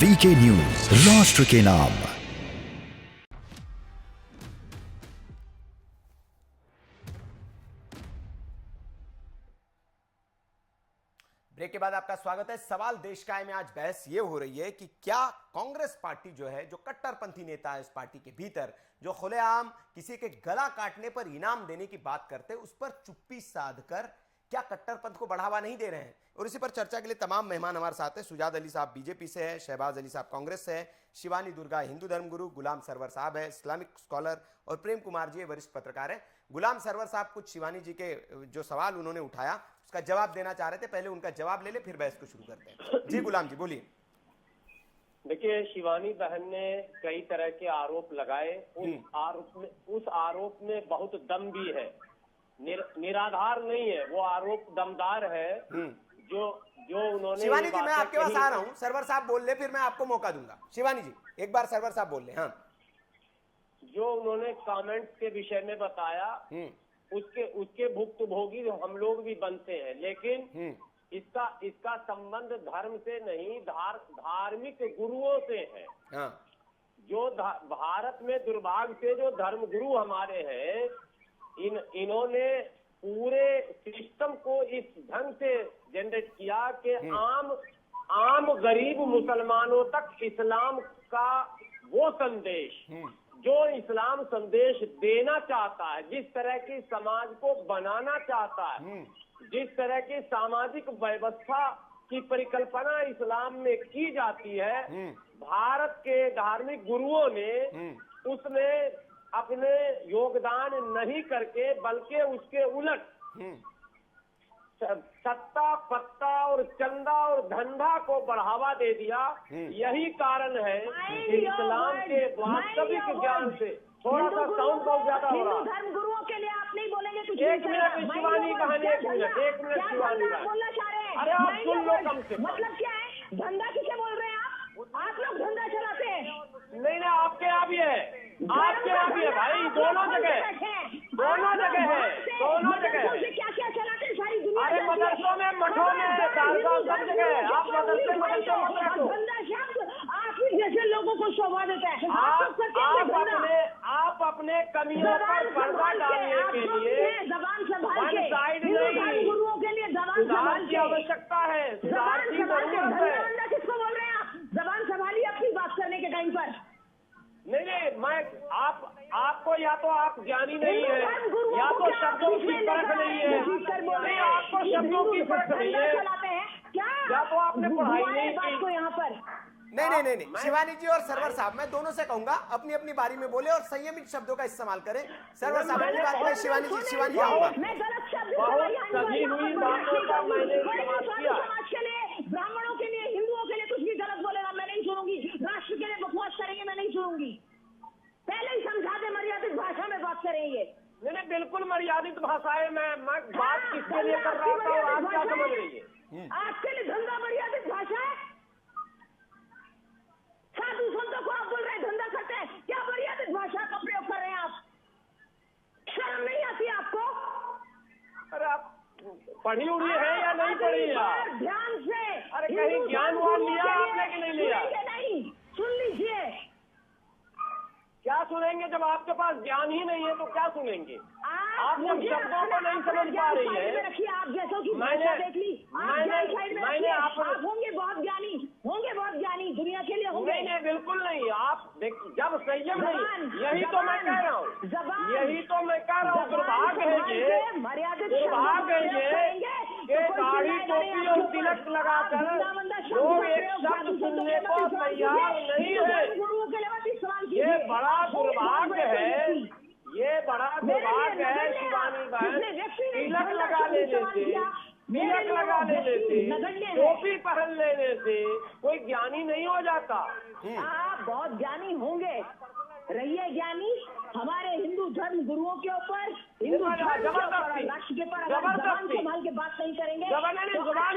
VK news, राष्ट्र के नाम। ब्रेक के बाद आपका स्वागत है। सवाल देश का है में आज बहस ये हो रही है कि क्या कांग्रेस पार्टी जो है, जो कट्टरपंथी नेता है इस पार्टी के भीतर, जो खुलेआम किसी के गला काटने पर इनाम देने की बात करते हैं, उस पर चुप्पी साधकर क्या कट्टरपंथ को बढ़ावा नहीं दे रहे हैं। और इसी पर चर्चा के लिए तमाम मेहमान हमारे साथ हैं। सुजाद अली साहब बीजेपी से है, शहबाज अली साहब कांग्रेस से है, शिवानी दुर्गा हिंदू धर्मगुरु, गुलाम सरवर साहब है इस्लामिक स्कॉलर, और प्रेम कुमार जी वरिष्ठ पत्रकार है। गुलाम सरवर साहब कुछ शिवानी जी के जो सवाल उन्होंने उठाया उसका जवाब देना चाह रहे थे, पहले उनका जवाब ले ले फिर बहस को शुरू करते हैं। जी गुलाम जी बोलिए। देखिए, शिवानी बहन ने कई तरह के आरोप लगाए। उस आरोप में बहुत दम भी है, निराधार नहीं है, वो आरोप दमदार है। जो उन्होंने शिवानी जी मैं आपके पास आ रहा हूँ, सरवर साहब बोल ले फिर मैं आपको मौका दूंगा। शिवानी जी एक बार सरवर साहब बोल ले। हाँ, जो उन्होंने कमेंट्स के विषय में बताया उसके भुक्तभोगी हम लोग भी बनते हैं, लेकिन इसका संबंध धर्म से नहीं, धार्मिक गुरुओं से है। हाँ। जो भारत में दुर्भाग्य से जो धर्म गुरु हमारे हैं, इन्होंने पूरे सिस्टम को इस ढंग से जनरेट किया कि आम गरीब मुसलमानों तक इस्लाम का वो संदेश जो इस्लाम संदेश देना चाहता है, जिस तरह की समाज को बनाना चाहता है, जिस तरह की सामाजिक व्यवस्था की परिकल्पना इस्लाम में की जाती है, भारत के धार्मिक गुरुओं ने उसमें अपने योगदान नहीं करके बल्कि उसके उलट सत्ता पत्ता और चंदा और धंधा को बढ़ावा दे दिया। यही कारण है कि इस्लाम के वास्तविक ज्ञान से थोड़ा सा साउंड बहुत ज्यादा हो रहा है। धर्म गुरुओं के लिए आप नहीं बोलेंगे कुछ। एक मिनट शिवानी बहन, एक मिनट शिवानी बहन, बोलना चाह रहे हैं। अरे आप सुन लो कम से कम। मतलब क्या है, धंधा किसे बोल रहे हैं आप लोग धंधा चलाते हैं। नहीं, आपके यहाँ भी है, आपके यहाँ भी है भाई, दोनों जगह है। क्या क्या चलाते हैं सारी दुनिया। अरे मदरसों में, मठों में, सब जगह है। आप मदरसे धंधा शब्द आप ही जैसे लोगों को शोभा देता है। आप अपने कमियों पर पर्दा डालने के लिए जबान संभाल के, साइड नहीं, गुरुओं के लिए जबान संभाल की आवश्यकता है। किसको बोल रहे हैं आप? जबान संभालिए अपनी बात करने के टाइम पर। नहीं, मैं आपको या तो आप ज्ञानी नहीं है, या तो शब्दों की परख नहीं है। नहीं, आपको शब्दों की परख नहीं है, या तो आपने पढ़ाई नहीं की यहाँ पर। नहीं, शिवानी जी और सरवर साहब मैं दोनों से कहूंगा अपनी अपनी बारी में बोले और संयमित शब्दों का इस्तेमाल करें। सरवर साहब की बात करें, शिवानी जी आऊंगा। बहुत सजी हुई बातों का मैंने इस्तेमाल किया। समाज के लिए, ब्राह्मणों के लिए, हिंदुओं के लिए कुछ भी गलत बोलेगा मैं नहीं सुनूंगी। राष्ट्र के लिए बकवास करेंगे मैं नहीं सुनूंगी। पहले ही समझा दे, मर्यादित भाषा में बात करेंगे। नहीं, बिल्कुल मर्यादित भाषाएं। मैं बात किसके लिए कर रहा था और आप क्या समझ रही है? आपके लिए धंधा मर्यादित भाषा है। साधु संतों को आप बोल रहे हैं धंधा करते हैं, क्या मर्यादित भाषा का प्रयोग कर रहे हैं आप? शर्म नहीं आती आपको? अरे आप पढ़ी उड़ी है या नहीं पढ़ी है? ध्यान से। अरे कहीं ज्ञानवान लिया आपने कि नहीं लिया? नहीं, सुन लीजिए। क्या सुनेंगे जब आपके पास ज्ञान ही नहीं है तो क्या सुनेंगे? आप जब शब्दों को नहीं समझ पा रही है। आप जैसों की मैंने देख ली, आप होंगे बहुत ज्ञानी, दुनिया के लिए होंगे। नहीं, बिल्कुल नहीं। आप जब संयम नहीं, यही तो मैं कह रहा हूँ, दुर्भाग्य है ये दाढ़ी टोपी और तिलक लगाकर लोग एक शब्द सुनने को तैयार नहीं है। ये बड़ा दुर्भाग्य है, शिवानी बहन। तिलक लगा लेने से, टोपी पहन लेने से कोई ज्ञानी नहीं हो जाता। आप बहुत ज्ञानी होंगे, रहिए ज्ञानी। हमारे हिंदू धर्म गुरुओं के ऊपर, हिंदू राष्ट्र के ऊपर जबान संभाल के बात नहीं करेंगे। जुबान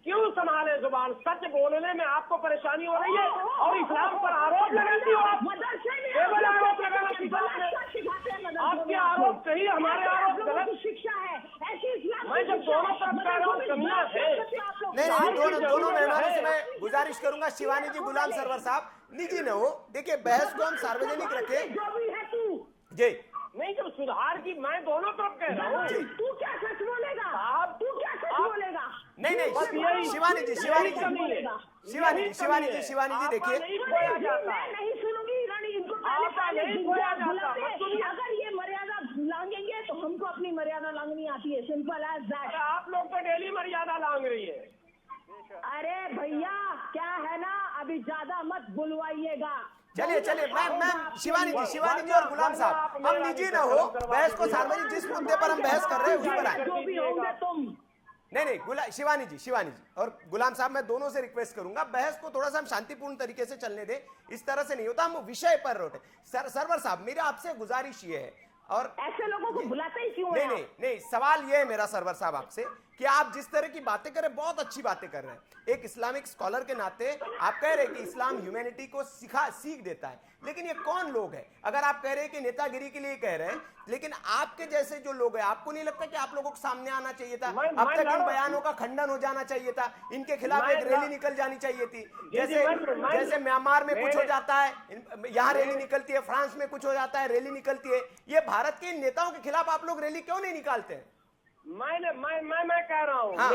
क्यों संभाले जुबान? सच बोलने में आपको परेशानी हो रही है और इस्लाम पर आरोप लगाती हो आप। केवल आरोप लगाना सिखाते। आपके आरोप सही, हमारे आरोप गलत। शिक्षा है ऐसी। मैं जब दोनों तरफ कह रहा हूँ कमियां है। नहीं, दोनों मेहमानों से मैं गुजारिश गुजारिश करूंगा शिवानी जी, गुलाम सरवर साहब, निजी न हो। देखिए बहस को हम सार्वजनिक रखें। जो भी है तू जी नहीं, जो सुधार की मैं दोनों तरफ कह रहा हूँ। तू क्या सच बोलेगा? आप तू क्या सच बोलेगा? नहीं बस यही शिवानी जी, शिवानी जी, शिवानी जी, शिवानी जी, शिवानी जी, देखिए नहीं खोया जाता, मैं नहीं सुनूंगी रानी, इनको आपका नहीं खोया जाता। अगर ये मर्यादा लांघेंगे तो हमको अपनी मर्यादा लांघनी आती है, सिंपल एज दैट। आप लोग तो डेली मर्यादा लांघ रही है। अरे भैया क्या है ना, अभी ज्यादा मत बुलवाइएगा। चलिए चलिए, मैं शिवानी जी और गुलाम साहब, हम निजी न हो, बहस को सार्वजनिक, जिस मुद्दे पर हम बहस कर रहे हैं उस पर आए। जो भी होंगे तुम। नहीं, शिवानी जी और गुलाम साहब, मैं दोनों से रिक्वेस्ट करूंगा, बहस को थोड़ा सा हम शांतिपूर्ण तरीके से चलने दें। इस तरह से नहीं होता, हम विषय पर लौटे। सरवर साहब, मेरा आपसे गुजारिश ये है, और ऐसे लोगों को बुलाते ही क्यों हैं? नहीं, सवाल ये है मेरा सरवर साहब आपसे कि आप जिस तरह की बातें कर रहे हैं, बहुत अच्छी बातें कर रहे हैं। एक इस्लामिक स्कॉलर के नाते आप कह रहे हैं कि इस्लाम ह्यूमैनिटी को सीख देता है, लेकिन ये कौन लोग हैं? अगर आप कह रहे हैं कि नेतागिरी के लिए कह रहे हैं, लेकिन आपके जैसे जो लोग हैं, आपको नहीं लगता कि आप लोगों को सामने आना चाहिए था? अब तक इन बयानों का खंडन हो जाना चाहिए था, इनके खिलाफ एक रैली निकल जानी चाहिए थी। जैसे म्यांमार में कुछ हो जाता है, यहाँ रैली निकलती है, फ्रांस में कुछ हो जाता है, रैली निकलती है। ये भारत के नेताओं के खिलाफ आप लोग रैली क्यों नहीं निकालते हैं? मैं कह रहा हूँ, हाँ।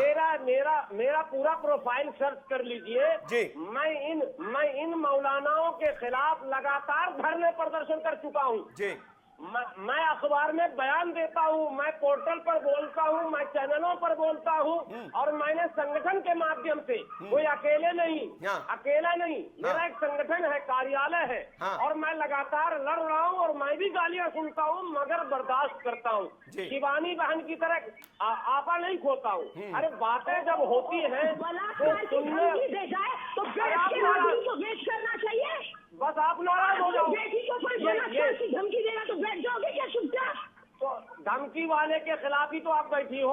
मेरा पूरा प्रोफाइल सर्च कर लीजिए जी। मैं इन मौलानाओं के खिलाफ लगातार धरने प्रदर्शन कर चुका हूँ जी। मैं अखबार में बयान देता हूँ, मैं पोर्टल पर बोलता हूँ, मैं चैनलों पर बोलता हूँ, और मैंने संगठन के माध्यम से, कोई अकेला नहीं, मेरा एक संगठन है, कार्यालय है, और मैं लगातार लड़ रहा हूँ, और मैं भी गालियाँ सुनता हूँ, मगर बर्दाश्त करता हूँ। शिवानी बहन की तरह आपा नहीं खोता हूँ। अरे बातें जब होती है तो सुनने करना चाहिए। बस आप नाराज हो जाओ। बेटी को कोई धमकी देगा तो बैठ जाओगे क्या चुपचाप? तो धमकी वाले के खिलाफ ही तो आप बैठी हो।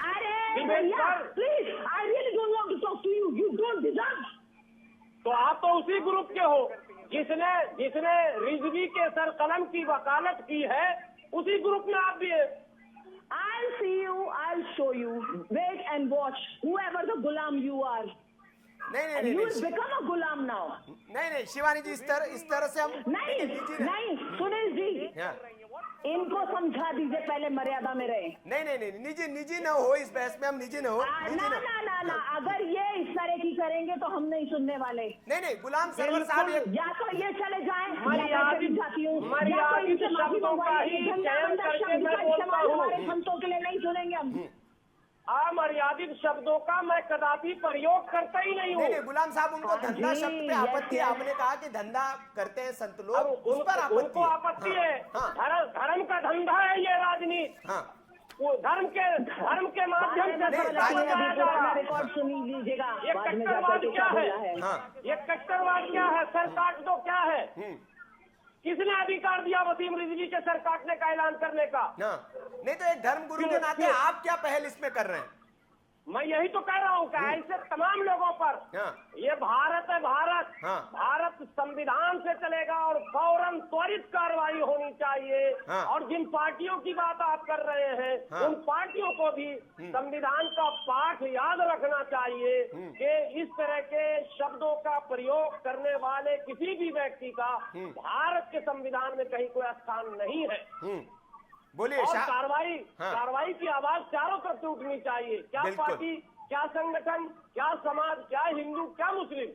अरे भैया please, I really don't want to talk to you, you don't deserve. तो आप तो उसी ग्रुप के हो जिसने रिजवी के सर कलम की वकालत की है, उसी ग्रुप में आप भी है। I'll see you, I'll show you. Wait and watch. Whoever the gulam you are. नहीं, you will become a gulam now. नहीं, शिवानी जी, इस तरह से हम नहीं, सुनील जी, इनको समझा दीजिए, पहले मर्यादा में रहे। नहीं, निजी न हो, इस बहस में हम निजी न हो। ना, अगर ये इस तरह की करेंगे तो हम नहीं सुनने वाले। नहीं, गुलाम सरवर साहब, या तो ये चले जाएं, मर्यादित शब्दों का ही चयन करके मैं बोलता हूँ। हमारे संतों के लिए नहीं सुनेंगे हम। अमर्यादित शब्दों का मैं कदापि प्रयोग करता ही नहीं हूँ। नहीं, गुलाम साहब, उनको धंधा शब्द पे आपत्ति है। आपने कहा कि धंधा करते हैं संत लोग, उस पर उनको आपत्ति है। धर्म का धंधा है ये राजनीति। वो धर्म के माध्यम से रिकॉर्ड सुन लीजिएगा। ये कट्टरवाद क्या है? सर काट दो क्या है? किसने अधिकार दिया वसीम रिजवी के सर काटने का ऐलान करने का? नहीं, तो एक धर्म गुरु के नाते आप क्या पहल इसमें कर रहे हैं? मैं यही तो कह रहा हूँ कि ऐसे तमाम लोगों पर, ये भारत है, भारत संविधान से चलेगा, और फौरन त्वरित कार्रवाई होनी चाहिए। और जिन पार्टियों की बात आप कर रहे हैं, उन पार्टियों को भी संविधान का पाठ याद रखना चाहिए कि इस तरह के शब्दों का प्रयोग करने वाले किसी भी व्यक्ति का भारत के संविधान में कहीं कोई स्थान नहीं है। बोलिए। और कार्रवाई की आवाज चारों तरफ से उठनी चाहिए। क्या पार्टी, क्या संगठन, क्या समाज, क्या हिंदू, क्या मुस्लिम,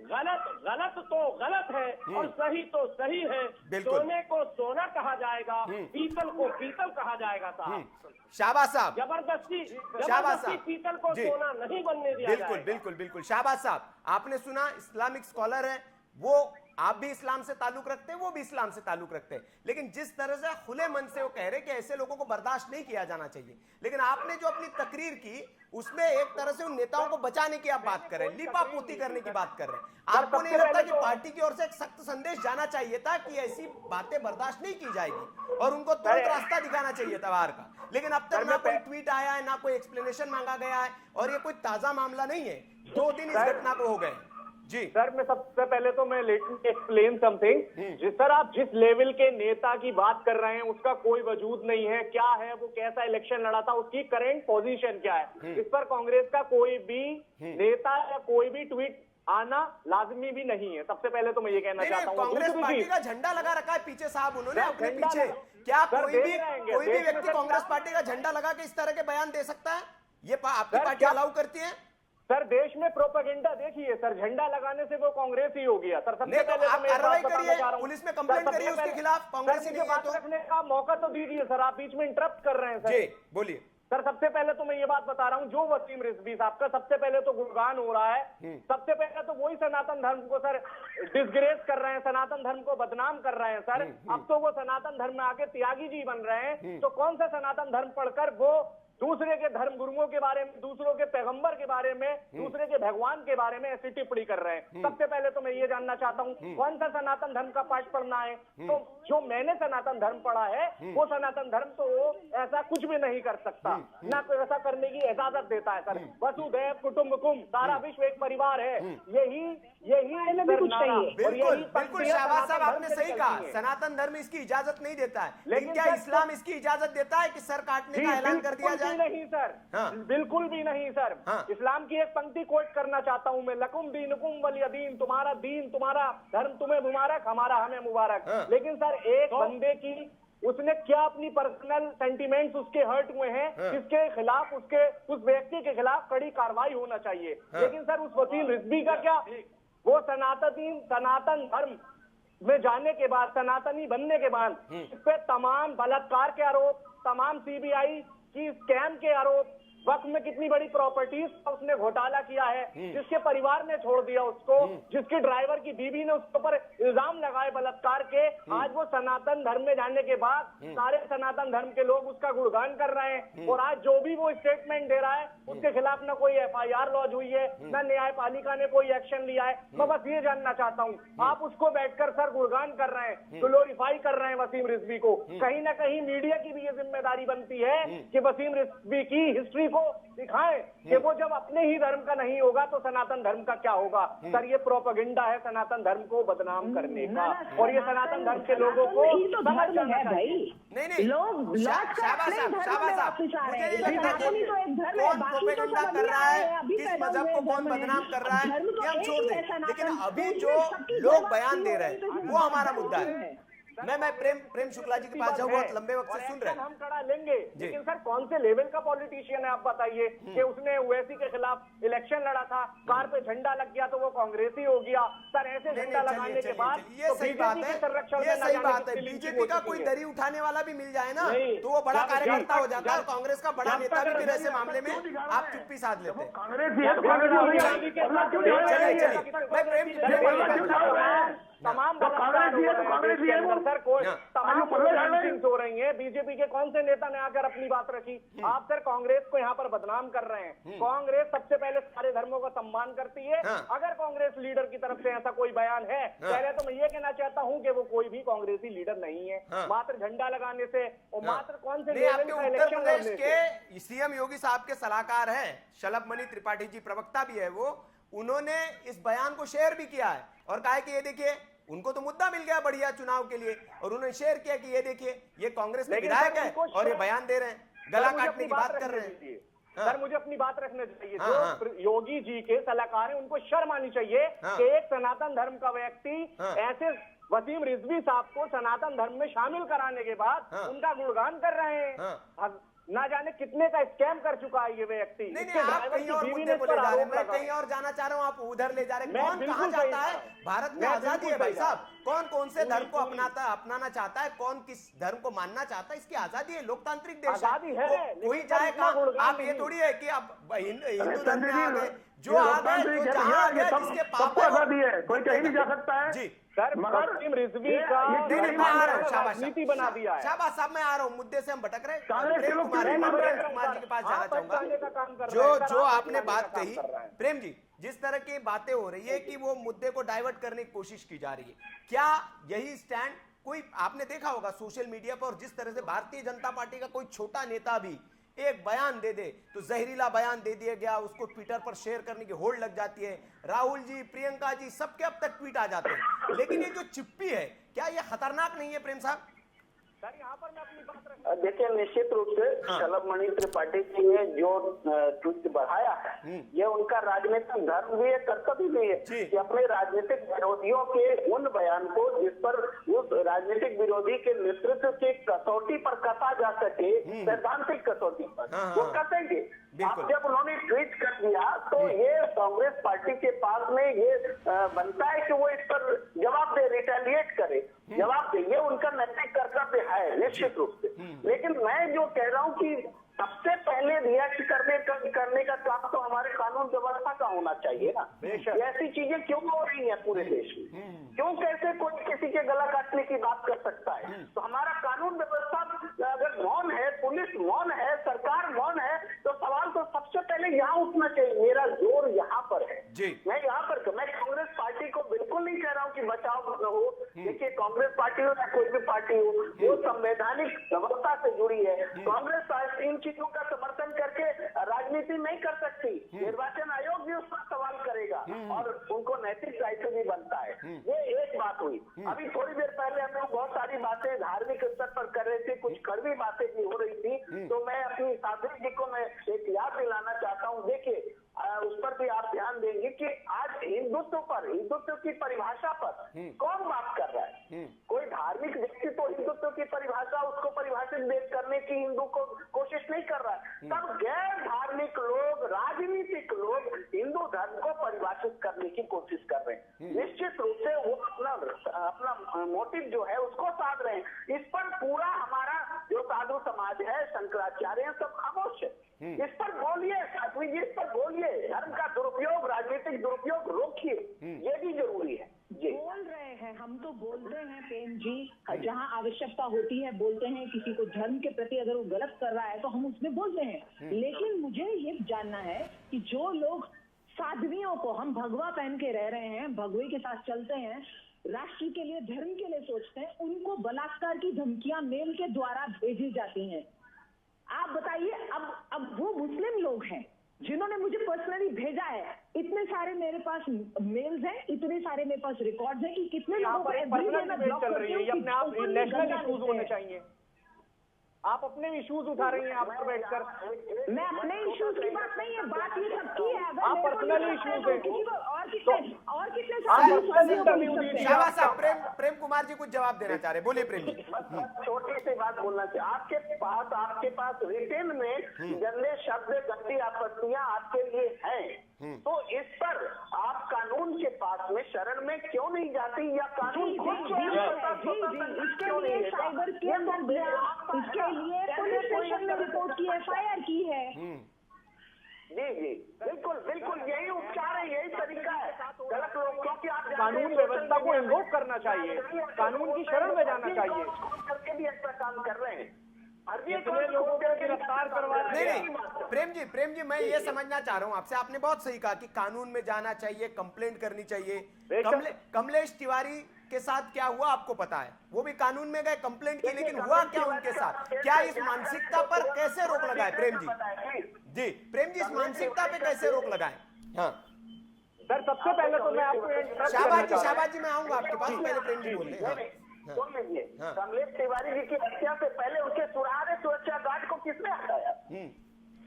गलत तो गलत है और सही तो सही है। सोने को सोना कहा जाएगा, पीतल को पीतल कहा जाएगा। साहब, शाबाश साहब, जबरदस्ती पीतल को सोना नहीं बनने दिया जाएगा। बिल्कुल। शाबाश साहब, आपने सुना, इस्लामिक स्कॉलर है वो, आप भी इस्लाम से ताल्लुक रखते हैं, वो भी इस्लाम से ताल्लुक रखते हैं, लेकिन जिस तरह से खुले मन से वो कह रहे कि ऐसे लोगों को बर्दाश्त नहीं किया जाना चाहिए, लेकिन आपने जो अपनी तकरीर की उसमें एक तरह से उन नेताओं को बचाने की आप बात कर रहे हैं, लिपापोती करने की बात कर रहे हैं। आपको नहीं लगता कि पार्टी की ओर से एक सख्त संदेश जाना चाहिए था कि ऐसी बातें बर्दाश्त नहीं की जाएगी और उनको तुरंत रास्ता दिखाना चाहिए था बाहर का? लेकिन अब तक ना कोई ट्वीट आया है, ना कोई एक्सप्लेनेशन मांगा गया है, और ये कोई ताजा मामला नहीं है। 2 दिन इस घटना को हो गए। जी सर, मैं सबसे पहले तो मैं let me explain something. Sir, आप जिस लेवल के नेता की बात कर रहे हैं उसका कोई वजूद नहीं है। क्या है वो, कैसा इलेक्शन लड़ा था, उसकी करंट पोजीशन क्या है, इस पर कांग्रेस का कोई भी नेता या कोई भी ट्वीट आना लाजमी भी नहीं है। सबसे पहले तो मैं ये कहना चाहता हूँ। कांग्रेस दूसरी पार्टी चीज, का झंडा लगा रखा है पीछे साहब उन्होंने सर, अपने झंडा पीछे। लगा- क्या सर, कोई देख भी रहे हैं, कोई भी देश में व्यक्ति सर कांग्रेस क्या- पार्टी का झंडा लगा के इस तरह के बयान दे सकता है? ये आपकी सर, पार्टी क्या- अलाउ करती है? सर देश में प्रोपेगेंडा देखिए सर, झंडा लगाने से वो कांग्रेस ही हो गया सर। सबसे नहीं तो पहले आप मैं एक कार्रवाई बात बताना करिए, चाह रहा हूं। पुलिस में सर, कंप्लेंट सबसे करिए उसके पहले- खिलाफ, कांग्रेस सर, ही मुझे नहीं है बात तो। रखने का मौका तो दीजिए सर, आप बीच में इंटरप्ट कर रहे हैं सर। जी बोलिए। सर सबसे पहले तो मैं ये बात बता रहा हूँ, जो वसीम रिजवी साहब का सबसे पहले तो गुणगान हो रहा है। सबसे पहले तो वही सनातन धर्म को सर डिसग्रेस कर रहे हैं, सनातन धर्म को बदनाम कर रहे हैं सर। अब तो वो सनातन धर्म में आके त्यागी जी बन रहे हैं। तो कौन सा सनातन धर्म पढ़कर वो दूसरे के धर्म गुरुओं के बारे में, दूसरों के पैगंबर के बारे में, दूसरे के भगवान के बारे में ऐसी टिप्पणी कर रहे हैं? सबसे पहले तो मैं ये जानना चाहता हूँ कौन सा सनातन धर्म का पाठ पढ़ना है? तो जो मैंने सनातन धर्म पढ़ा है वो सनातन धर्म तो ऐसा कुछ भी नहीं कर सकता, ना कोई ऐसा करने की इजाजत देता है सर। वसुधैव कुटुंबकम, सारा विश्व एक परिवार है, यही भी कुछ नारा नहीं है। और बिल्कुल यही बिल्कुल पंक्तियां शाहबाज साहब सनातन आपने धर्म से सही कहा, निकलती हैं। सनातन धर्म इसकी इजाजत नहीं देता है, लेकिन लेकिन क्या सर, इस्लाम इसकी इजाजत देता है कि सर काटने जी, का ऐलान कर दिया बिल्कुल जाए? भी नहीं सर, हाँ। बिल्कुल भी नहीं सर। हाँ। इस्लाम की एक पंक्ति कोट करना चाहता हूं मैं, लकुम दीनुकुम वलिय दीन, तुम्हारा दीन तुम्हारा धर्म तुम्हें मुबारक, हमारा हमें मुबारक। हाँ। लेकिन सर एक बंदे की उसने क्या अपनी पर्सनल सेंटिमेंट्स उसके हर्ट हुए हैं, हाँ। जिसके खिलाफ उस व्यक्ति के खिलाफ कड़ी कार्रवाई होना चाहिए। हाँ। लेकिन सर उस वसीम रिजवी का क्या, वो सनातन धर्म में जाने के बाद, सनातनी बनने के बाद इस पे तमाम बलात्कार के आरोप, तमाम सीबीआई की स्कैम के आरोप, वक्त में कितनी बड़ी प्रॉपर्टीज का उसने घोटाला किया है, जिसके परिवार ने छोड़ दिया उसको, जिसके ड्राइवर की बीवी ने उसके ऊपर इल्जाम लगाए बलात्कार के। आज वो सनातन धर्म में जाने के बाद सारे सनातन धर्म के लोग उसका गुणगान कर रहे हैं। और आज जो भी वो स्टेटमेंट दे रहा है उसके खिलाफ ना कोई FIR लॉन्च हुई है, ना न्यायपालिका ने कोई एक्शन लिया है। मैं बस ये जानना चाहता हूँ, आप उसको बैठकर सर गुणगान कर रहे हैं, ग्लोरीफाई कर रहे हैं वसीम रिजवी को। कहीं ना कहीं मीडिया की भी ये जिम्मेदारी बनती है कि वसीम रिजवी की हिस्ट्री को दिखाएं कि वो जब अपने ही धर्म का नहीं होगा तो सनातन धर्म का क्या होगा। सर ये प्रोपेगेंडा है सनातन धर्म को बदनाम करने का, और ये सनातन धर्म के लोगों को समझ जाना चाहिए। नहीं लोग शाहबाज साहब मुझे नहीं लगता कि कौन प्रोपेगेंडा कर रहा है, किस मजहब को कौन बदनाम कर रहा है, ये हम छोड़ दें। लेकिन अभी जो लोग बयान दे रहे हैं वो हमारा मुद्दा है। मैं प्रेम शुक्ला जी के पास जाऊँ, बहुत लंबे वक्त से सुन रहे हैं। हम कड़ा लेंगे, लेकिन सर कौन से लेवल का पॉलिटिशियन है आप बताइए कि उसने ओवैसी के खिलाफ इलेक्शन लड़ा था, कार पे झंडा लग गया तो वो कांग्रेसी हो गया। सर ऐसे झंडा लगाने के बाद ये सही बात है, ये सही बात है। बीजेपी का कोई दरी उठाने वाला भी मिल जाए ना तो वो बड़ा कार्यकर्ता हो जाता है, कांग्रेस का बड़ा नेता भी फिर ऐसे मामले में आप चुप्पी साध लेते हैं। तमाम सर तमाम हो रही है। बीजेपी के कौन से नेता ने आकर अपनी बात रखी? आप सर कांग्रेस को यहाँ पर बदनाम कर रहे हैं। कांग्रेस सबसे पहले सारे धर्मों का सम्मान करती है। अगर कांग्रेस लीडर की तरफ से ऐसा कोई बयान है, पहले तो मैं ये कहना चाहता हूँ कि वो कोई भी कांग्रेसी लीडर नहीं है। मात्र झंडा लगाने से और मात्र कौन से आपके उत्तर प्रदेश के सीएम योगी साहब के सलाहकार हैं शलभ मणि त्रिपाठी जी, प्रवक्ता भी है वो, उन्होंने इस बयान को शेयर भी किया है और कहा कि ये देखिए उनको तो मुद्दा मिल गया बढ़िया चुनाव के लिए, और उन्होंने शेयर किया कि ये देखिए ये कांग्रेस के विधायक है और ये बयान दे रहे हैं, गला काटने की बात कर रहे हैं। सर मुझे अपनी बात रखनी चाहिए। जो योगी जी के सलाहकार हैं उनको शर्म आनी चाहिए कि एक सनातन धर्म का व्यक्ति ऐसे वसीम रिजवी साहब को सनातन धर्म में शामिल कराने के बाद उनका गुणगान कर रहे हैं। ना जाने कितने का स्कैम कर चुका है ये व्यक्ति। नहीं आप कहीं और मुद्दे को ले जा रहे हैं, मैं कहीं और जाना चाह रहा हूँ, आप उधर ले जा रहे हैं। कौन कहाँ जाता है? भारत में आजादी है भाई साहब, कौन से धर्म को अपनाना चाहता है, कौन किस धर्म को मानना चाहता है, इसकी आजादी है, लोकतांत्रिक देश है। कोई जाएगा, आप ये थोड़ी है कि आप हिंदू धर्म में आ गए, जो आ गए जो जहाँ आ गया जिसके पाप है कोई कहीं नहीं जा सकता है जी। सर वसीम रिजवी का राजनीति बना दिया है। शाबाश साहब मैं आ रहा हूँ, मुद्दे से हम भटक रहे हैं। प्रेम कुमार जी के पास जाना चाहूंगा। जो आपने बात कही प्रेम जी, जिस तरह की बातें हो रही है कि वो मुद्दे को डाइवर्ट करने की कोशिश की जा रही है, क्या यही स्टैंड कोई आपने देखा होगा सोशल मीडिया पर, जिस तरह से भारतीय जनता पार्टी का कोई छोटा नेता भी एक बयान दे दे तो जहरीला बयान दे दिया गया, उसको ट्विटर पर शेयर करने की होड़ लग जाती है। राहुल जी, प्रियंका जी, सबके अब तक ट्वीट आ जाते हैं। लेकिन ये जो चिप्पी है, क्या ये खतरनाक नहीं है प्रेम साहब? सर यहाँ पर मैं अपनी बात रख देखिए, निश्चित रूप से शलभ मणि त्रिपाठी जी ने जो ट्वीट बढ़ाया है, ये उनका राजनीतिक धर्म भी है, कर्तव्य भी है कि अपने राजनीतिक विरोधियों के उन बयान को जिस पर उस राजनीतिक विरोधी के नेतृत्व की कसौटी पर कसा जा सके, सैद्धांतिक कसौटी पर वो कसेंगे। अब जब उन्होंने ट्वीट कर दिया तो ये कांग्रेस पार्टी के पास में ये बनता है कि वो इस पर जवाब दे, रिटेलिएट करे, जवाब दे। ये उनका नैतिक कर्तव्य है निश्चित रूप से। लेकिन मैं जो कह रहा हूँ कि सबसे पहले रिएक्ट करने का काम तो हमारे कानून व्यवस्था का होना चाहिए ना। ऐसी चीजें क्यों हो रही हैं पूरे देश में? क्यों कैसे कोई किसी के गला काटने की बात कर सकता है? तो हमारा कानून व्यवस्था अगर मौन है, पुलिस मौन है, सरकार मौन है, तो सवाल तो सबसे पहले यहाँ उठना चाहिए। मेरा जोर यहाँ पर है। मैं यहाँ पर मैं कांग्रेस पार्टी को बिल्कुल नहीं कह रहा हूँ कि बचाव हो। देखिए, कांग्रेस पार्टी हो या कोई भी पार्टी हो, वो संवैधानिक व्यवस्था से जुड़ी है। कांग्रेस पार्टी इन चीजों का समर्थन करके राजनीति नहीं कर सकती। निर्वाचन आयोग भी उस पर सवाल करेगा और उनको नैतिक दायित्व भी बनता है। ये एक बात हुई। अभी थोड़ी देर पहले हम लोग बहुत सारी बातें धार्मिक स्तर पर कर रहे थे, कुछ कड़वी बातें भी हो रही थी, तो मैं अपनी साथी जी को मैं एक याद दिलाना चाहता हूँ। देखिए, उस पर भी आप ध्यान देंगे कि आज हिंदुत्व की परिभाषा पर कौन बात कर रहा है? कोई धार्मिक व्यक्ति तो हिंदुत्व की परिभाषा, उसको परिभाषित करने की हिंदू को कोशिश नहीं कर रहा है। तब गैर धार्मिक लोग, राजनीतिक लोग हिंदू धर्म को परिभाषित करने की कोशिश कर रहे हैं। निश्चित रूप से वो अपना मोटिव जो है उसको साध रहे हैं। इस पर पूरा हमारा जो साधु समाज है, शंकराचार्य है, सब खामोश है। इस पर बोलिए साध्वी जी, इस पर बोलिए। धर्म का दुरुपयोग, राजनीतिक दुरुपयोग रोकिए, ये भी जरूरी है। बोल रहे हैं, हम तो बोलते हैं प्रेम जी, जहाँ आवश्यकता होती है बोलते हैं। किसी को धर्म के प्रति अगर वो गलत कर रहा है तो हम उसमें बोलते हैं। लेकिन मुझे ये जानना है कि जो लोग साध्वियों को, हम भगवा पहन के रह रहे हैं, भगवे के साथ चलते हैं, राष्ट्र के लिए, धर्म के लिए सोचते हैं, उनको बलात्कार की धमकियां मेल के द्वारा भेजी जाती हैं। आप बताइए, अब वो मुस्लिम लोग हैं जिन्होंने मुझे पर्सनली भेजा है। इतने सारे मेरे पास मेल्स हैं, इतने सारे मेरे पास रिकॉर्ड्स हैं कि कितने लोगों को चल रही है। अपने आप नेशनल इश्यूज होने चाहिए। आप अपने इश्यूज उठा रही हैं आप पर बैठकर। मैं अपने इश्यूज की बात नहीं है, बात ये सबकी है। अगर आप पर्सनली इश्यूज है और कितने शाबाश साहब। प्रेम कुमार जी कुछ जवाब देना चाह रहे, बोलिए प्रेम जी। छोटी सी बात बोलना चाहिए। आपके पास रिटेन में गंदे शब्द, गंदी आपत्तियां आपके लिए हैं, तो इस पर आप कानून के पास में शरण में क्यों नहीं जाती? या कानून इसके लिए साइबर केस कर दिया, इसके लिए पुलिस स्टेशन में रिपोर्ट की, FIR की है। जी, बिल्कुल यही उपचार है, यही तरीका है। गलत लोग, क्योंकि आप कानून व्यवस्था को इन्वोक करना चाहिए, कानून की शरण में जाना चाहिए। करके भी ऐसा काम कर रहे हैं। कितने लोगों को गिरफ्तार करवा नहीं, प्रेम जी मैं ये समझना चाह रहा हूँ आपसे। आपने बहुत सही कहा कि कानून में जाना चाहिए, कंप्लेंट करनी चाहिए। कमलेश तिवारी के साथ क्या हुआ आपको पता है? वो भी कानून में गए, कंप्लेंट की, लेकिन हुआ क्या उनके साथ? क्या इस मानसिकता पर कैसे रोक लगाए प्रेम जी? प्रेम जी, इस मानसिकता पे कैसे रोक लगाए? हाँ सर, सबसे पहले तो मैं आपको शाबाश जी मैं आऊंगा आपके पास, पहले प्रेम जी बोल रहे। सुन लीजिए, कमलेश तिवारी जी की हत्या से पहले उनके सुरक्षा गार्ड को किसने हटाया?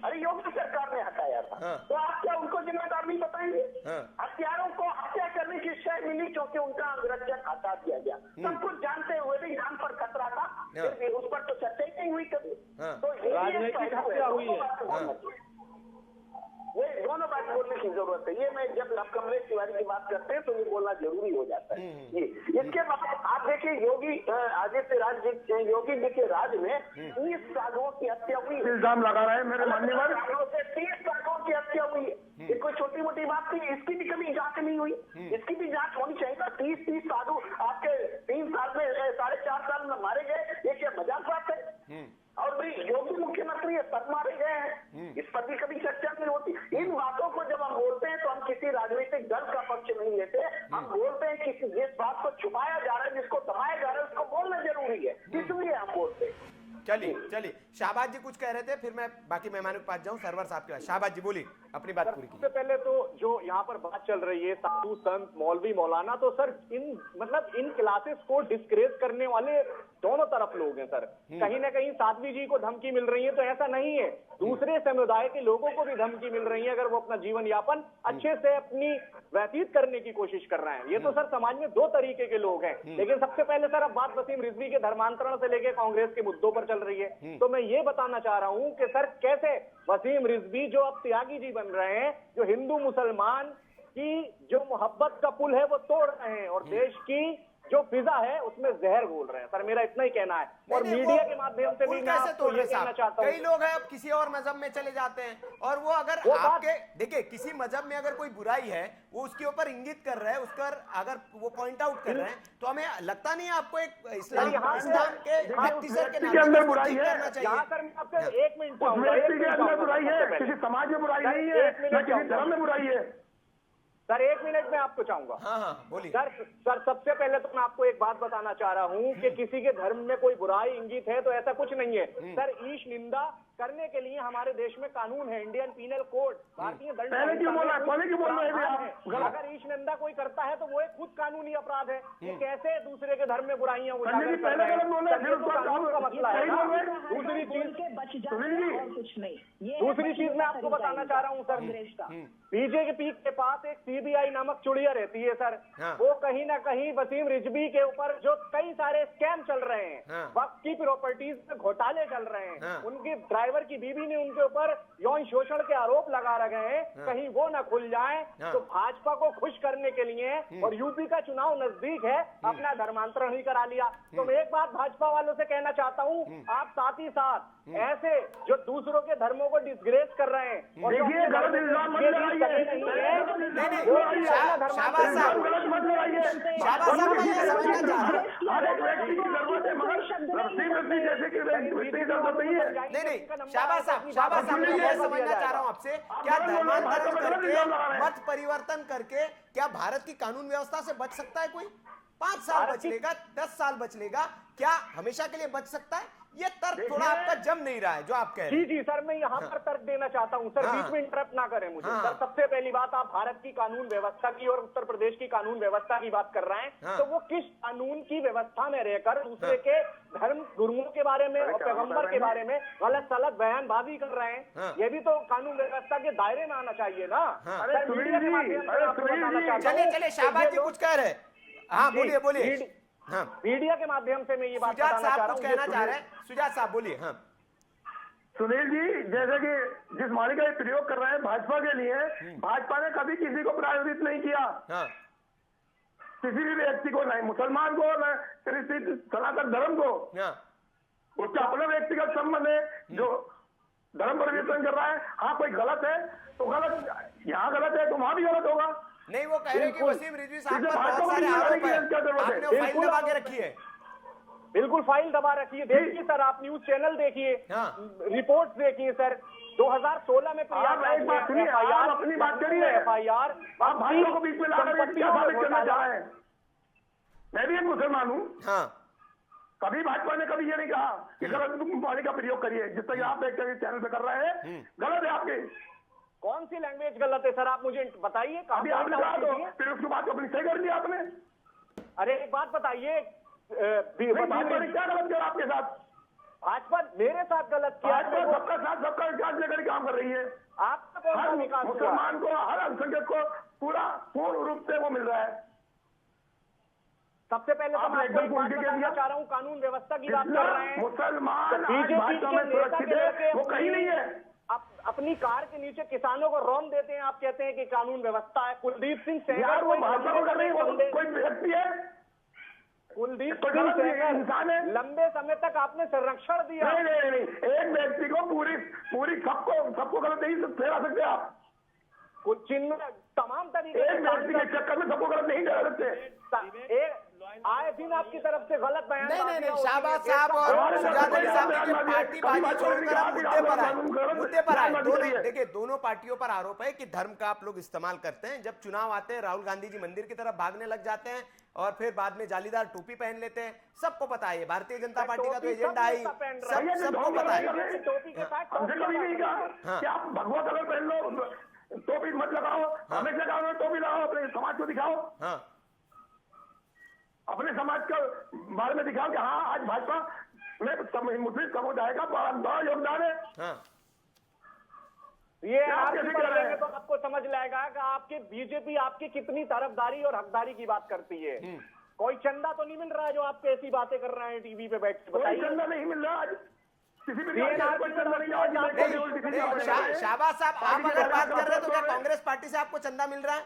अरे योगी सरकार ने हटाया था। तो आप क्या उनको जिम्मेदार नहीं बताएंगे? हत्यारों को हत्या करने की शय मिली क्योंकि उनका अंगरक्षक हटा दिया गया। सब कुछ जानते हुए भी जान पर खतरा था, फिर भी उस पर तो चर्चा ही नहीं हुई कभी। तो राजनीतिक हत्या हुई है। ये दोनों बात बोलने की जरूरत है। ये मैं जब आप कमलेश तिवारी की बात करते हैं तो ये बोलना जरूरी हो जाता है। इसके बाद आप देखिए, योगी जी के राज में 30 साधुओं की हत्या हुई। इल्जाम लगा रहे हैं मेरे मान्यवर। 30 साधुओं की हत्या हुई। ये कोई छोटी मोटी बात नहीं, इसकी भी कभी जांच नहीं हुई। इसकी भी जांच होनी चाहिए था। 30 साधु आपके 3 साल में, 4.5 साल में मारे गए, ये क्या मजाक बात है? और भी योगी मुख्यमंत्री है, सब मारे गए हैं, इस पर भी कभी चर्चा नहीं होती। इन बातों को जब हम बोलते हैं तो हम किसी राजनीतिक दल का पक्ष नहीं लेते। हम बोलते हैं कि जिस बात को छुपाया जा रहा है, जिसको दबाया जा रहा है, उसको बोलना जरूरी है, इसलिए हम बोलते हैं। चलिए चलिए, शाहबाज जी कुछ कह रहे थे, फिर मैं बाकी मेहमानों के पास जाऊं। सरवर साहब के पास। शाहबाज जी बोलिए, अपनी बात पूरी सबसे कीजिए। पहले तो जो यहाँ पर बात चल रही है साधु संत मौलवी मौलाना, तो सर इन क्लासेस को डिस्करेज करने वाले दोनों तरफ लोग हैं सर। कहीं ना कहीं साध्वी जी को धमकी मिल रही है, तो ऐसा नहीं है, दूसरे समुदाय के लोगों को भी धमकी मिल रही है अगर वो अपना जीवन यापन अच्छे से अपनी व्यतीत करने की कोशिश कर रहे हैं। ये तो सर समाज में दो तरीके के लोग हैं। लेकिन सबसे पहले सर अब बात वसीम रिजवी के धर्मांतरण से लेकर कांग्रेस के मुद्दों पर चल रही है, तो मैं ये बताना चाह रहा हूं कि सर कैसे वसीम रिजवी जो अब त्यागी जी बन रहे हैं, जो हिंदू मुसलमान की जो मोहब्बत का पुल है वो तोड़ रहे हैं और देश की जो फिजा है उसमें जहर घोल रहे हैं। सर मेरा इतना ही कहना है। और नहीं, मीडिया वो के माध्यम से भी मैं कैसे आपको तोड़ ये रहे कहना साहब? चाहता हूँ, कई लोग हैं अब किसी और मजहब में चले जाते हैं, और वो अगर वो बात- आपके देखिए किसी मजहब में अगर कोई बुराई है, वो उसके ऊपर इंगित कर रहा है, उसका अगर वो पॉइंट आउट कर रहे हैं, तो हमें लगता नहीं है आपको एक इस्लाम यहाँ से- के यहाँ प्रैक्टिसर के के नाते अंदर उसको बुराई ठीक है। करना चाहिए। यहाँ सर मैं आपसे 1 मिनट उस चाहूंगा, एक व्यक्ति के मिनट अंदर चाहूंगा बुराई सबसे है, पहले। किसी समाज में बुराई सर, नहीं है, 1 मिनट न किसी चाहूंगा। धर्म में बुराई है। सर 1 मिनट में आपको चाहूंगा। हाँ बोलिए। सर सबसे पहले तो मैं आपको एक बात बताना चाह रहा हूं कि किसी के धर्म में कोई बुराई इंगित है तो ऐसा कुछ नहीं है सर। ईश निंदा करने के लिए हमारे देश में कानून है, इंडियन पीनल कोड, भारतीय दंड पहले क्यों बोला? पहले क्यों बोल रहे थे आप? प्रावधान है। अगर ईश निंदा कोई करता है तो वो एक खुद कानूनी अपराध है। वो कैसे दूसरे के धर्म में बुराइयां पंडित जी उजागर कर पहले रहे हैं? गलत बोल रहे सर, फिर ये तो उसका कानून का मसला है सही ना। बोल रहे हैं। दूसरी चीज के बच सुनील जाना जी, और कुछ नहीं। ये दूसरी चीज मैं आपको बताना चाह रहा हूँ सर, कांग्रेस का बीजेपी के पास एक सीबीआई नामक चुड़िया रहती है सर। हाँ। वो कहीं ना कहीं वसीम रिजवी के ऊपर जो कई सारे स्कैम चल रहे हैं, हाँ। वक्त की प्रॉपर्टीज में घोटाले चल रहे हैं, हाँ। उनकी ड्राइवर की बीवी ने उनके ऊपर यौन शोषण के आरोप लगा रखे हैं, कहीं वो ना खुल जाए। हाँ। तो भाजपा को खुश करने के लिए, और यूपी का चुनाव नजदीक है, अपना धर्मांतरण ही करा लिया। तो मैं एक बात भाजपा वालों से कहना चाहता हूँ, आप साथ ही साथ ऐसे जो दूसरों के धर्मों को डिसग्रेस कर रहे हैं और जो देखिए, अपने गलत धर्म इल्जाम मत के लिए लगाइए। सही नहीं है, नहीं, वो नहीं, भी शाह- अपना शाहबाज धर्मांतरण साहब, गलत मत लगाइए। शाहबाज साहब, मैं ये समझना चाह रहा हूं। हर एक व्यक्ति की जरूरत है, मगर वसीम रिजवी जैसे कि व्यक्ति की जरूरत नहीं है। नहीं, शाहबाज साहब मैं ये समझना चाह रहा हूं आपसे, क्या धर्मांतरण करके, मत परिवर्तन करके क्या भारत की कानून व्यवस्था से बच सकता है कोई? 5 साल बच लेगा, 10 साल बच लेगा, क्या हमेशा के लिए बच सकता है? ये तर्क थोड़ा आपका जम नहीं रहा है जो आप कह रहे हैं। जी सर, मैं यहाँ पर तर्क देना चाहता हूँ सर, हाँ। बीच में इंटरप्ट ना करें मुझे। हाँ। सर सबसे पहली बात, आप भारत की कानून व्यवस्था की और उत्तर प्रदेश की कानून व्यवस्था की बात कर रहे हैं, हाँ। तो वो किस कानून की व्यवस्था में रहकर दूसरे के धर्म गुरुओं के बारे में और पैगंबर के बारे में गलत सलत बयानबाजी कर रहे हैं? हाँ। ये भी तो कानून व्यवस्था के दायरे में आना चाहिए ना। हाँ। अरे सर, मीडिया के सुनील जी, माध्यम से अरे आपको सुनील बताना जी, चाहता हूँ चलिए कि शाहबाज ये जी लोग- कुछ कह रहे हैं। हाँ बोलिए। मीड- हाँ, मीडिया के माध्यम से मैं ये बात सुजात बताना चाह साहब रहा कुछ हूँ, कहना ये चाह रहे हैं। सुजात साहब बोलिए। हाँ सुनील जी, जैसे कि जिस वाणी का ये प्रयोग कर रहे हैं भाजपा के लिए, भाजपा ने कभी किसी को प्रायोजित नहीं किया, हाँ किसी भी व्यक्ति को, नहीं मुसलमान को, न किसी सनातन धर्म को। हाँ उसका अपना व्यक्तिगत संबंध है जो धर्म परिवर्तन कर रहा है। हाँ कोई गलत है तो गलत, यहाँ गलत है तो वहां भी गलत होगा। नहीं, वो कह रहे हैं कि वसीम रिजवी साहब इसे पर भाजपा बहुत को सारे भी आरोप लगाने की क्या जरूरत है? हैं, आपने वो फाइल बिल्कुल दबा के आप- रखी है। बिल्कुल फाइल दबा रखी है। देखिए सर, आप न्यूज चैनल देखिए, हाँ। रिपोर्ट्स देखिए सर। 2016 में आप एक बात सुनिए, आप अपनी बात करिए। FIR आप भाइयों को बीच में लाकर व्यक्ति का साबित करना चाह रहे हैं। मैं भी एक मुसलमान हूँ, हाँ कभी भाजपा ने कभी ये नहीं कहा कि गलत वाणी का प्रयोग करिए, जिस तरह आप एक चैनल पे कर रहे हैं गलत है आपके। कौन सी लैंग्वेज गलत है सर, आप मुझे बताइए। कहाँ अभी आपने point कहा out तो कीजिए। फिर उसके बाद तो अपनी सही कर दी आपने। अरे एक बात बताइए, भाजपा ने क्या गलत किया आपके साथ? भाजपा मेरे साथ गलत किया भाजपा है, वो सबका साथ सबका विकास लेकर काम कर रही है। आपका कौन सा हर विकास हुआ? मुसलमान को, हर अल्पसंख्यक को पूर्ण रूप से वो मिल रहा है। सबसे पहले तो आप मैं आपको एकदम एक बात उल्टी कह बताना दिया। चाह रहा हूँ, कानून व्यवस्था की बात जितना कर रहे हैं। मुसलमान आज बीजेपी भाजपा के में नेता सुरक्षित के है लड़के वो कहीं नहीं है। अपनी कार के नीचे किसानों को रौन देते हैं, आप कहते हैं कि कानून व्यवस्था है। कुलदीप सिंह यार सेंगर वो भाजपा को कर रही है, वो कोई व्यक्ति है? कुलदीप तो सिंह गलत सेंगर इंसान है। लंबे समय तक आपने संरक्षण दिया। नहीं, एक व्यक्ति को पूरी सबको गलत नहीं ठहरा सकते आप। कुछ चिन्ह तमाम तरीके एक व्यक्ति के चक्कर में सबको गलत नहीं ठहरा सकते। आए दिन आपकी तरफ से गलत बयान नहीं, शाहबाज साहब और सुजात अली साहब देखिए पार्टीबाजी छोड़कर आप मुद्दे पर आए। दोनों देखिए, दोनों पार्टियों पर आरोप है कि धर्म का आप लोग इस्तेमाल करते हैं। जब चुनाव आते हैं राहुल गांधी जी मंदिर की तरफ भागने लग जाते हैं और फिर बाद में जालीदार टोपी पहन लेते हैं। सबको पता है, भारतीय जनता पार्टी का तो एजेंडा है, सबको पता है। टोपी के साथ हमसे कभी नहीं कहा कि आप भगवा कलर पहन लो, टोपी मत लगाओ, हमें लगाओ, टोपी लगाओ, अपने समाज को दिखाओ। हाँ, अपने समाज के बारे में दिखाओ कि हाँ आज भाजपा में मुस्लिम समुदाय का बड़ा योगदान है। हाँ। ये आप करेंगे तो आपको समझ लाएगा कि आपकी बीजेपी आपकी कितनी तरफदारी और हकदारी की बात करती है। कोई चंदा तो नहीं मिल रहा है जो आप ऐसी बातें कर रहे हैं टीवी पे बैठ के? बताइए, चंदा नहीं मिल रहा आज किसी भी शाहबाज साहब, आप अगर बात कर रहे हैं तो क्या कांग्रेस पार्टी से आपको चंदा मिल रहा है?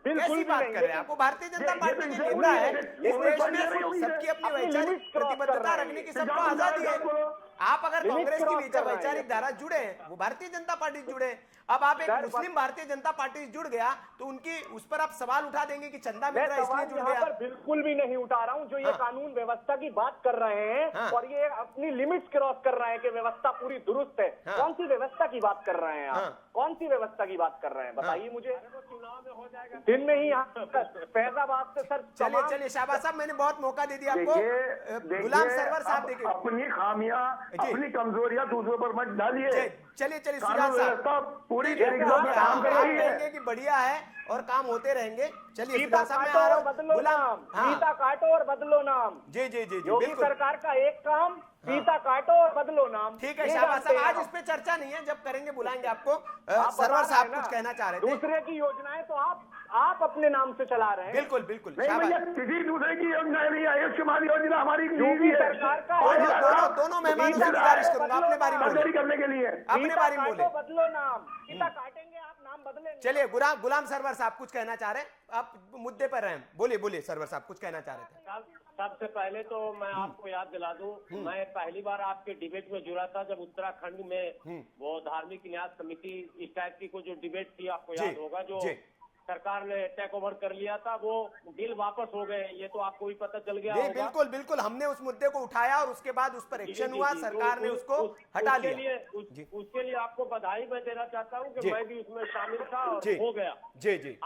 कैसी बात कर रहे हैं? आपको भारतीय जनता पार्टी की निंदा है। इस देश में सबकी अपनी वैचारिक प्रतिबद्धता रखने की सबको आजादी है। आप अगर कांग्रेस की वैचारिक धारा जुड़े हैं, वो भारतीय जनता पार्टी से जुड़े। अब आप एक मुस्लिम भारतीय जनता पार्टी से जुड़ गया तो उनकी उस पर आप सवाल उठा देंगे कि चंदा मिल रहा है इसलिए जुड़ गया। बिल्कुल भी नहीं उठा रहा हूं। जो ये कानून व्यवस्था की बात कर रहे हैं और ये अपनी लिमिट्स क्रॉस कर रहे हैं कि व्यवस्था पूरी दुरुस्त है। कौन सी व्यवस्था की बात कर रहे हैं आप? कौन सी व्यवस्था की बात कर रहे हैं बताइए मुझे। चुनाव में हो जाएगा दिन में ही फैजाबाद से सर। चलिए शाहबाज साहब, मैंने बहुत मौका दे दिया आपको। गुलाम सरवर साहब देखिए, अपनी खामियां अपनी कमजोरियां दूसरों पर मत डालिए। चलिए सुजात साहब, पूरी काम करेंगे कि बढ़िया है और काम होते रहेंगे। चलिए सुजात साहब, मैं आ रहा हूं। बदलो नाम, फीता काटो और बदलो नाम। जी योगी सरकार का एक काम, फीता काटो और बदलो नाम। ठीक है शाहबाज साहब, आज इस पे चर्चा नहीं है, जब करेंगे बुलाएंगे आपको। सरवर साहब कुछ कहना चाह रहे थे। दूसरे की योजनाएं तो आप अपने नाम से चला रहे हैं। बिल्कुल किसी दूसरे की योजना नहीं, आयुष्मान योजना हमारी सरकार का। दोनों मेहमानों से गुजारिश करूंगा, अपने बारे में करने के लिए अपने बारे में बोले। बदलो नाम, फीता काटेंगे आप, नाम बदलेंगे। चलिए गुलाम सरवर साहब कुछ कहना चाह रहे हैं, आप मुद्दे पर हैं। बोलिए सरवर साहब, कुछ कहना चाह रहे थे। सबसे पहले तो मैं आपको याद दिला दूं, मैं पहली बार आपके डिबेट में जुड़ा था जब उत्तराखंड में वो धार्मिक न्याय समिति इस टाइप की कोई जो डिबेट थी, आपको याद होगा, जो सरकार ने टेक ओवर कर लिया था, वो बिल वापस हो गए। ये तो आपको भी पता चल गया होगा। बिल्कुल हमने उस मुद्दे को उठाया और उसके बाद उस पर एक्शन हुआ, सरकार ने उसको हटा लिया। उसके लिए आपको बधाई मैं देना चाहता हूँ कि मैं भी उसमें शामिल था और हो गया।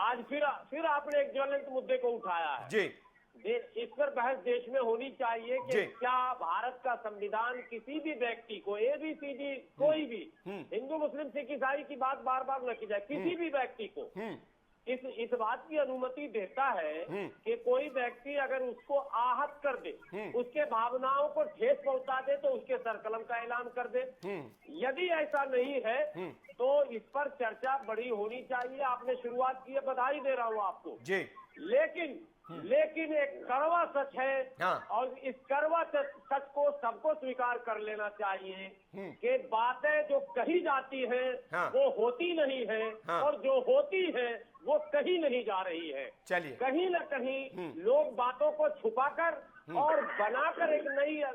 आज फिर आपने एक ज्वलंत मुद्दे को उठाया है। इस पर बहस देश में होनी चाहिए कि क्या भारत का संविधान किसी भी व्यक्ति को, ABCD कोई भी, हिंदू मुस्लिम सिख ईसाई की बात बार बार न की जाए, किसी भी व्यक्ति को इस बात की अनुमति देता है कि कोई व्यक्ति अगर उसको आहत कर दे, उसके भावनाओं को ठेस पहुंचा दे, तो उसके सरकलम का ऐलान कर दे। यदि ऐसा नहीं है तो इस पर चर्चा बड़ी होनी चाहिए। आपने शुरुआत की है, बधाई दे रहा हूँ आपको। लेकिन एक कड़वा सच है और इस कड़वा सच को सबको स्वीकार कर लेना चाहिए कि बातें जो कही जाती हैं वो होती नहीं है और जो होती है वो कहीं नहीं जा रही है। चलिए, कहीं न कहीं लोग बातों को छुपाकर और बनाकर एक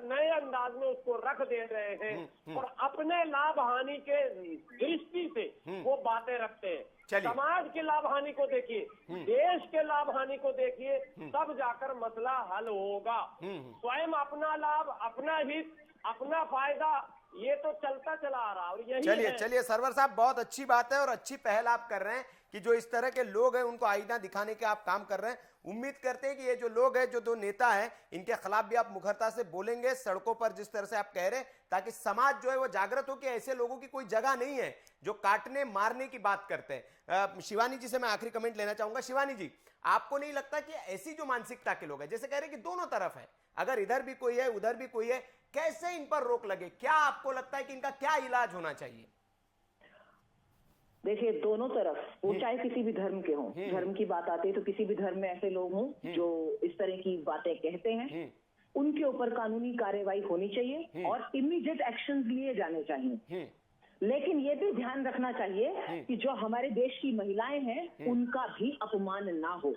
नए अंदाज में उसको रख दे रहे हैं और अपने लाभ हानि के दृष्टि से वो बातें रखते हैं। समाज के लाभ हानि को देखिए, देश के लाभ हानि को देखिए, तब जाकर मसला हल होगा। स्वयं अपना लाभ, अपना हित, अपना फायदा, ये तो चलता चला आ रहा। और यही चलिए सरवर साहब, बहुत अच्छी बात है और अच्छी पहल आप कर रहे हैं कि जो इस तरह के लोग हैं उनको आईना दिखाने के आप काम कर रहे हैं। उम्मीद करते हैं कि ये जो लोग हैं, जो दो नेता हैं, इनके खिलाफ भी आप मुखरता से बोलेंगे सड़कों पर, जिस तरह से आप कह रहे हैं, ताकि समाज जो है वो जागृत हो कि ऐसे लोगों की कोई जगह नहीं है जो काटने मारने की बात करते हैं। शिवानी जी से मैं आखिरी कमेंट लेना चाहूंगा। शिवानी जी, आपको नहीं लगता कि ऐसी जो मानसिकता के लोग हैं, जैसे कह रहे हैं कि दोनों तरफ है, अगर इधर भी कोई है उधर भी कोई है, कैसे इन पर रोक लगे? क्या आपको लगता है कि इनका क्या इलाज होना चाहिए? देखिए, दोनों तरफ, वो चाहे किसी भी धर्म के हों, धर्म की बात आती है तो किसी भी धर्म में ऐसे लोग हों जो इस तरह की बातें कहते हैं, उनके ऊपर कानूनी कार्रवाई होनी चाहिए और इमीडिएट एक्शंस लिए जाने चाहिए। लेकिन ये भी ध्यान रखना चाहिए कि जो हमारे देश की महिलाएं हैं उनका भी अपमान ना हो,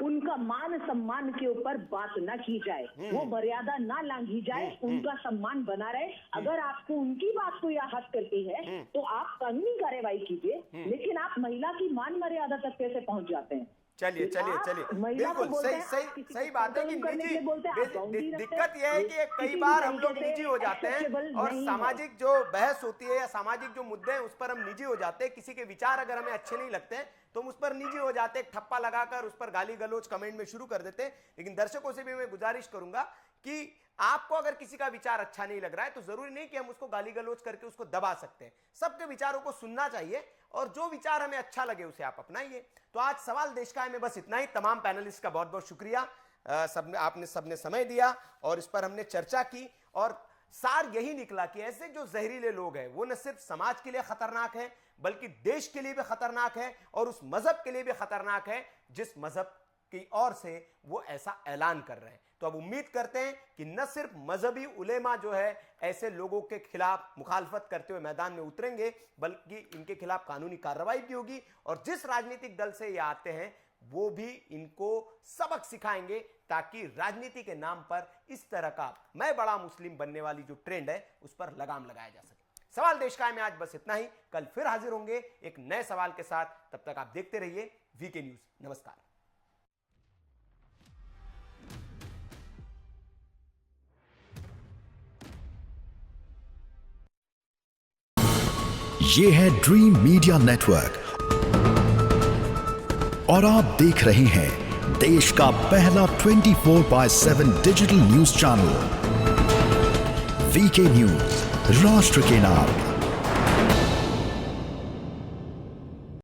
उनका मान सम्मान के ऊपर बात ना की जाए, वो मर्यादा ना लांघी जाए, उनका सम्मान बना रहे। अगर आपको उनकी बात को आहत करती है तो आप कानूनी कार्रवाई कीजिए, लेकिन आप महिला की मान मर्यादा तक कैसे पहुंच जाते हैं? चलिए चलिए आप चलिए, महिला को बिल्कुल बोलते सही हैं, सही आप किसी सही को बात है कि कंट्रोल करने के लिए बोलते हैं, आप boundary रखते हैं। दिक्कत यह है कि कई किसी बार भी हम लोग तरीके से निजी हो जाते हैं acceptable और नहीं है। सामाजिक जो बहस होती है या सामाजिक जो मुद्दे हैं उस पर हम निजी हो जाते हैं। किसी के विचार अगर हमें अच्छे नहीं लगते हैं तो हम उस पर निजी हो जाते हैं, ठप्पा लगाकर उस पर गाली गलौज कमेंट में शुरू कर देते हैं। लेकिन दर्शकों से भी मैं गुजारिश करूंगा कि आपको अगर किसी का विचार अच्छा नहीं लग रहा है तो जरूरी नहीं कि हम उसको गाली गलौज करके उसको दबा सकते हैं। सबके विचारों को सुनना चाहिए और जो विचार हमें अच्छा लगे उसे आप अपनाइए। तो आज सवाल देश का है में बस इतना ही। तमाम पैनलिस्ट का बहुत बहुत शुक्रिया, आपने सबने समय दिया और इस पर हमने चर्चा की और सार यही निकला कि ऐसे जो जहरीले लोग हैं वो न सिर्फ समाज के लिए खतरनाक है बल्कि देश के लिए भी खतरनाक है और उस मजहब के लिए भी खतरनाक है जिस मजहब की ओर से वो ऐसा ऐलान कर रहे हैं। तो अब उम्मीद करते हैं कि न सिर्फ मजहबी उलेमा जो है ऐसे लोगों के खिलाफ मुखालफत करते हुए मैदान में उतरेंगे बल्कि इनके खिलाफ कानूनी कार्रवाई भी होगी और जिस राजनीतिक दल से ये आते हैं वो भी इनको सबक सिखाएंगे ताकि राजनीति के नाम पर इस तरह का मैं बड़ा मुस्लिम बनने वाली जो ट्रेंड है उस पर लगाम लगाया जा सके। सवाल देश का है में आज बस इतना ही। कल फिर हाजिर होंगे एक नए सवाल के साथ। तब तक आप देखते रहिए वीके न्यूज। नमस्कार। ये है ड्रीम मीडिया नेटवर्क और आप देख रहे हैं देश का पहला 24/7 digital news channel VK news, राष्ट्र के नाम।